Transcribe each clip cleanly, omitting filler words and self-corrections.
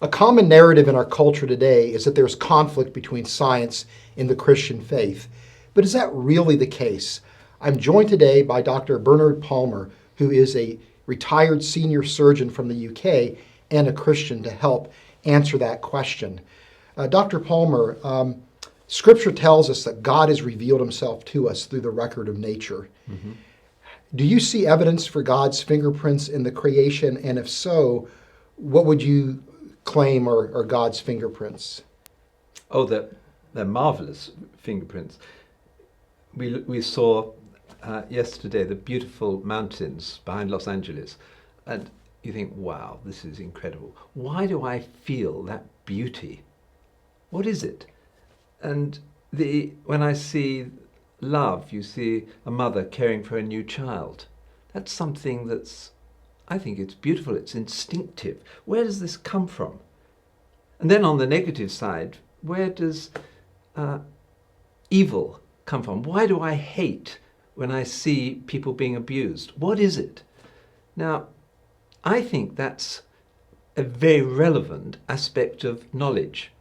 A common narrative in our culture today is that there's conflict between science and the Christian faith. But is that really the case? I'm joined today by Dr. Bernard Palmer, who is a retired senior surgeon from the UK and a Christian, to help answer that question. Dr. Palmer, Scripture tells us that God has revealed himself to us through the record of nature. Mm-hmm. Do you see evidence for God's fingerprints in the creation? And if so, what would you claim are God's fingerprints? Oh, they're marvelous fingerprints. We saw yesterday the beautiful mountains behind Los Angeles, and you think, wow, this is incredible. Why do I feel that beauty? What is it? And when I see love, you see a mother caring for a new child. That's something I think it's beautiful, it's instinctive. Where does this come from? And then on the negative side, where does evil come from? Why do I hate when I see people being abused? What is it? Now, I think that's a very relevant aspect of knowledge.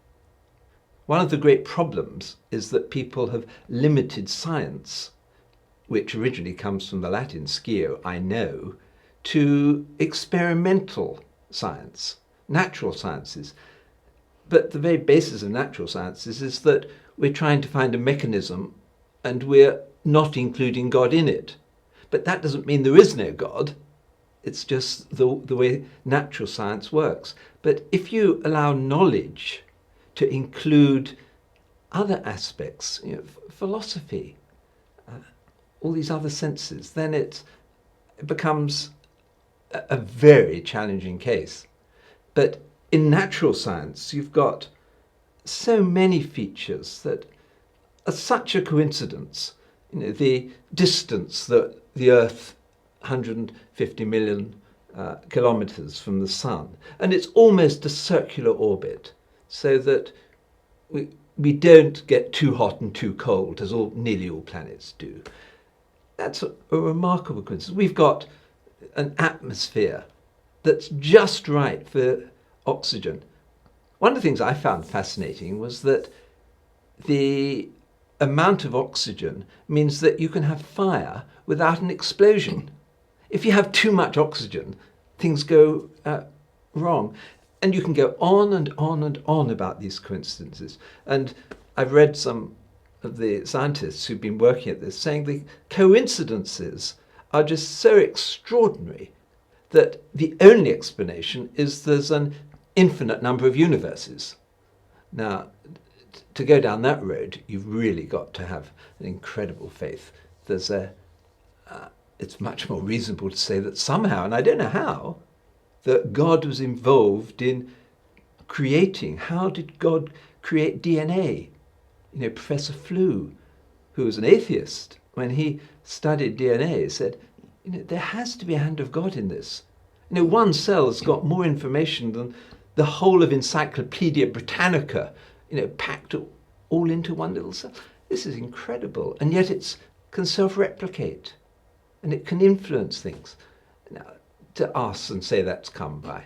One of the great problems is that people have limited science, which originally comes from the Latin scio, I know, to experimental science, natural sciences. But the very basis of natural sciences is that we're trying to find a mechanism and we're not including God in it. But that doesn't mean there is no God. It's just the way natural science works. But if you allow knowledge to include other aspects, philosophy, all these other senses, then it becomes a very challenging case. But in natural science, you've got so many features that are such a coincidence. The distance that the Earth, 150 million kilometers from the Sun, and it's almost a circular orbit, so that we don't get too hot and too cold, as nearly all planets do. That's a remarkable coincidence. We've got an atmosphere that's just right for oxygen. One of the things I found fascinating was that the amount of oxygen means that you can have fire without an explosion. If you have too much oxygen, things go wrong. And you can go on and on and on about these coincidences. And I've read some of the scientists who've been working at this saying the coincidences are just so extraordinary that the only explanation is there's an infinite number of universes. Now, to go down that road, you've really got to have an incredible faith. It's much more reasonable to say that somehow, and I don't know how, that God was involved in creating. How did God create DNA? Professor Flew, who was an atheist, when he studied DNA, said, there has to be a hand of God in this. One cell has got more information than the whole of Encyclopedia Britannica, packed all into one little cell. This is incredible. And yet it can self-replicate and it can influence things. Now, to us and say that's come by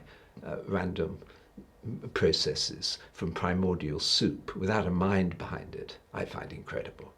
random processes from primordial soup without a mind behind it, I find incredible.